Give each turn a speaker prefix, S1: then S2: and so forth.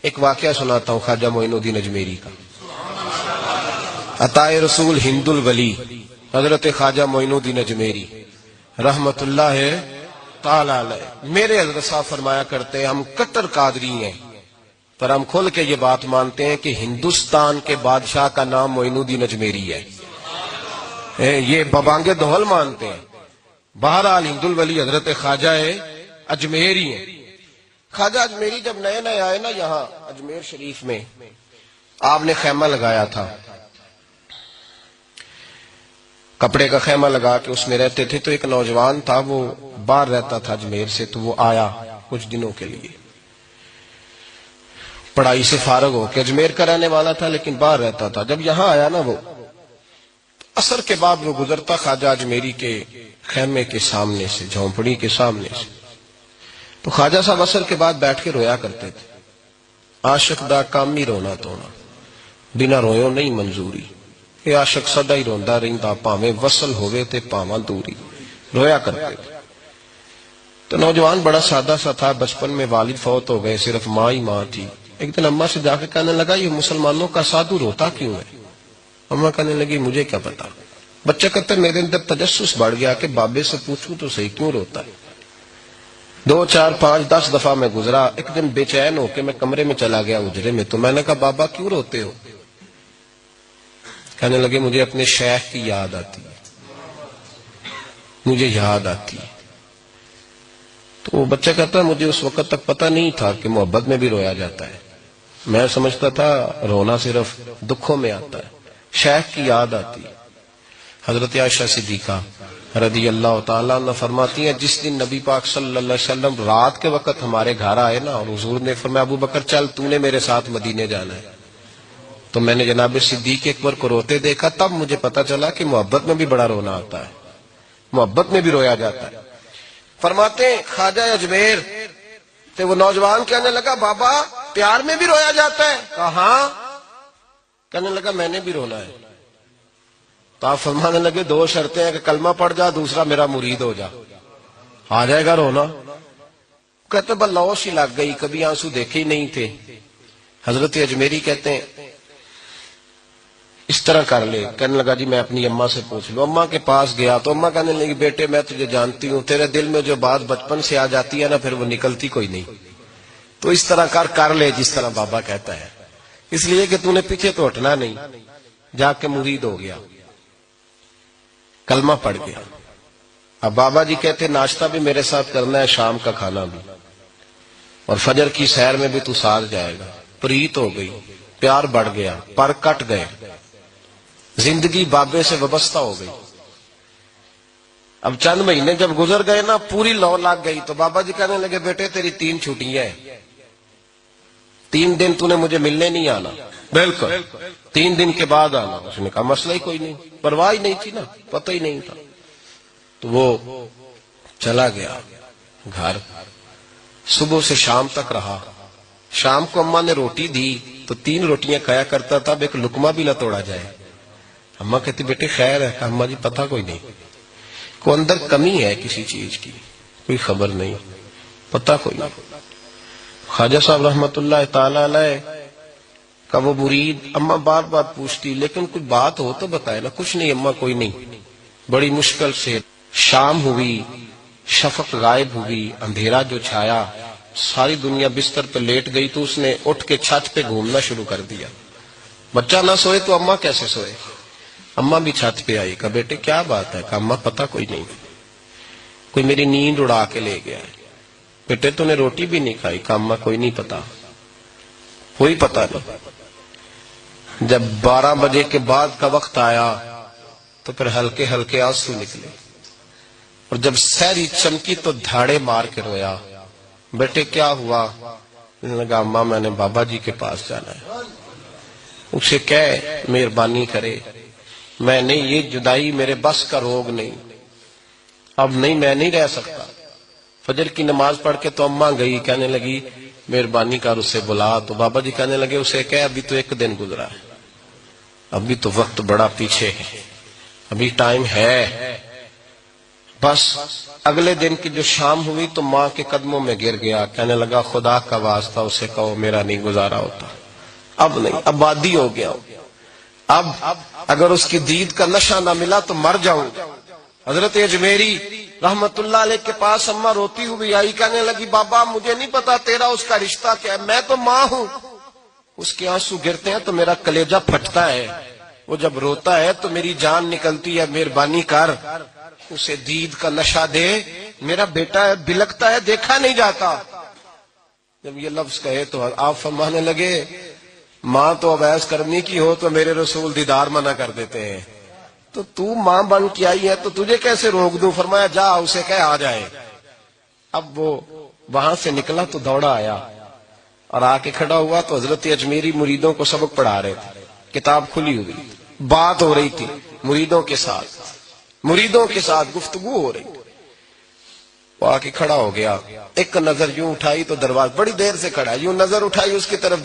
S1: ایک واقعہ سناتا ہوں خواجہ معین الدین اجمیری کا. عطائے رسول ہند الولی حضرت خواجہ معین الدین اجمیری رحمت اللہ تعالی علیہ. میرے حضرت صاحب فرمایا کرتے ہیں ہم کٹر قادری ہیں، پر ہم کھل کے یہ بات مانتے ہیں کہ ہندوستان کے بادشاہ کا نام معین الدین اجمیری ہے. یہ ببانگ دہل مانتے ہیں. بہرحال ہند الولی حضرت خواجہ اجمیری ہیں. خواجہ اجمیری جب نئے نئے آئے نا یہاں اجمیر شریف میں، آپ نے خیمہ لگایا تھا، کپڑے کا خیمہ لگا کے اس میں رہتے تھے. تو ایک نوجوان تھا، وہ باہر رہتا تھا اجمیر سے، تو وہ آیا کچھ دنوں کے لیے. پڑھائی سے فارغ ہو کے اجمیر کا رہنے والا تھا لیکن باہر رہتا تھا. جب یہاں آیا نا وہ عصر کے بعد وہ گزرتا خواجہ اجمیری کے خیمے کے سامنے سے، جھونپڑی کے سامنے سے، تو خواجہ صاحب عصر کے بعد بیٹھ کے رویا کرتے تھے. عاشق دا کام ہی رونا تونا، بنا رویوں نہیں منظوری. یہ عاشق سدا ہی روندا رہندا، پاویں وصل ہوئے تے پاواں دوری. رویا کرتے تھے. تو نوجوان بڑا سادہ سا تھا، بچپن میں والد فوت ہو گئے، صرف ماں ہی ماں تھی. ایک دن اماں سے جا کے کہنے لگا یہ مسلمانوں کا سادھو روتا کیوں ہے؟ اماں کہنے لگی مجھے کیا پتا. بچہ کہتا میرے اندر تجسس بڑھ گیا کہ بابے سے پوچھوں تو صحیح کیوں روتا ہے. 2 4 5 10 دفعہ میں گزرا. ایک دن بے چین ہو کے میں کمرے میں چلا گیا اجرے میں. تو میں نے کہا بابا کیوں روتے ہو؟ کہنے لگے مجھے اپنے شیخ کی یاد آتی ہے، مجھے یاد آتی ہے. تو وہ بچہ کہتا ہے مجھے اس وقت تک پتہ نہیں تھا کہ محبت میں بھی رویا جاتا ہے. میں سمجھتا تھا رونا صرف دکھوں میں آتا ہے. شیخ کی یاد آتی ہے. حضرت عائشہ صدیقہ رضی اللہ تعالیٰ عنہ فرماتی ہیں جس دن نبی پاک صلی اللہ علیہ وسلم رات کے وقت ہمارے گھر آئے نا، اور حضور نے فرمایا ابو بکر چل تو نے میرے ساتھ مدینے جانا ہے، تو میں نے جناب صدیق اکبر کو روتے دیکھا. تب مجھے پتا چلا کہ محبت میں بھی بڑا رونا آتا ہے، محبت میں بھی رویا جاتا ہے. فرماتے ہیں خواجہ اجمیر تو وہ نوجوان کہنے لگا بابا پیار میں بھی رویا جاتا ہے؟ کہا ہاں. کہنے لگا میں نے بھی رونا ہے. تو آپ فرمانے لگے 2 شرطیں ہیں کہ کلمہ پڑھ جا، دوسرا میرا مرید ہو جا، آ جائے گا رونا. کہتے بلوش ہی لگ گئی، کبھی آنسو دیکھے ہی نہیں تھے. حضرت اجمیری کہتے ہیں اس طرح کر لے. کہنے لگا جی میں اپنی اماں سے پوچھ لوں. اماں کے پاس گیا تو اماں کہنے لگی بیٹے میں تجھے جانتی ہوں، تیرے دل میں جو بات بچپن سے آ جاتی ہے نا پھر وہ نکلتی کوئی نہیں. تو اس طرح کر لے جس طرح بابا کہتا ہے، اس لیے کہ تو نے پیچھے تو ہٹنا نہیں. جا کے مرید ہو گیا، کلمہ پڑھ گیا. اب بابا جی کہتے ناشتہ بھی میرے ساتھ کرنا ہے، شام کا کھانا بھی، اور فجر کی سیر میں بھی تو ساتھ جائے گا. پریت ہو گئی، پیار بڑھ گیا، پر کٹ گئے، زندگی بابے سے وابستہ ہو گئی. اب چند مہینے جب گزر گئے نا پوری لو لگ گئی. تو بابا جی کہنے لگے بیٹے تیری 3 چھٹیاں ہیں، 3 دن تو نے مجھے ملنے نہیں آنا. بالکل 3 دن کے بعد آنا. اس نے کہا مسئلہ ہی کوئی نہیں، پرواہ ہی نہیں تھی نا، پتہ ہی نہیں تھا. تو وہ چلا گیا گھر. صبح سے شام تک رہا. شام کو اماں نے روٹی دی تو 3 روٹیاں کھایا کرتا تھا، اب ایک لقمہ بھی نہ توڑا جائے. اماں کہتی بیٹے خیر ہے؟ اماں جی پتہ کوئی نہیں، کو اندر کمی ہے کسی چیز کی، کوئی خبر نہیں، پتہ کوئی نہیں. خواجہ صاحب رحمت اللہ تعالی علیہ کا وہ مرید اماں بار بار پوچھتی لیکن کوئی بات ہو تو بتائے نا. کچھ نہیں اماں کوئی نہیں. بڑی مشکل سے شام ہوئی، شفق غائب ہوئی، اندھیرا جو چھایا، ساری دنیا بستر پہ لیٹ گئی. تو اس نے اٹھ کے چھت پہ گھومنا شروع کر دیا. بچہ نہ سوئے تو اماں کیسے سوئے؟ اماں بھی چھت پہ آئی. کہا بیٹے کیا بات ہے؟ کہا اماں پتہ کوئی نہیں، کوئی میری نیند اڑا کے لے گیا ہے. بیٹے تو نے روٹی بھی نہیں کھائی. کہا اماں کوئی نہیں پتا، کوئی پتہ نہیں. جب 12 بجے کے بعد کا وقت آیا تو پھر ہلکے ہلکے آنسو نکلے، اور جب سحری چمکی تو دھاڑے مار کے رویا. بیٹے کیا ہوا؟ لگا اماں میں نے بابا جی کے پاس جانا ہے، اسے کہہ مہربانی کرے، میں نہیں، یہ جدائی میرے بس کا روگ نہیں، اب نہیں، میں نہیں رہ سکتا. فجر کی نماز پڑھ کے تو اماں گئی، کہنے لگی مہربانی کر اسے بلا. تو بابا جی کہنے لگے اسے کہہ ابھی تو 1 دن گزرا ہے، ابھی تو وقت بڑا پیچھے ہے، ابھی ٹائم ہے. بس اگلے دن کی جو شام ہوئی تو ماں کے قدموں میں گر گیا، کہنے لگا خدا کا واسطہ اسے کہو میرا نہیں گزارا ہوتا، اب نہیں، اب عادی ہو گیا، اب اگر اس کی دید کا نشہ نہ ملا تو مر جاؤں گا۔ حضرت اجمیری رحمت اللہ علیہ کے پاس اماں روتی ہوئی آئی، کہنے لگی بابا مجھے نہیں پتا تیرا اس کا رشتہ کیا ہے، میں تو ماں ہوں۔ اس کے آنسو گرتے ہیں تو میرا کلیجہ پھٹتا ہے، وہ جب روتا ہے تو میری جان نکلتی ہے، مہربانی کر اسے دید کا نشہ دے، میرا بیٹا ہے بلکتا ہے دیکھا نہیں جاتا۔ جب یہ لفظ کہے تو آپ فرمانے لگے ماں تو اویس کرنی کی ہو تو میرے رسول دیدار منع کر دیتے ہیں، تو ماں بن کے آئی ہے تو تجھے کیسے روک دوں؟ فرمایا جا اسے کہہ آ جائے۔ اب وہ وہاں سے نکلا تو دوڑا آیا اور آ کے کھڑا ہوا تو حضرت اجمیری مریدوں کو سبق پڑھا رہے تھے، کتاب کھلی ہوئی، بات ہو رہی تھی مریدوں کے ساتھ گفتگو ہو رہی۔ وہ آ کے کھڑا ہو گیا، ایک نظر یوں اٹھائی تو دروازہ، بڑی دیر سے کھڑا ہے، یوں نظر اٹھائی اس کی طرف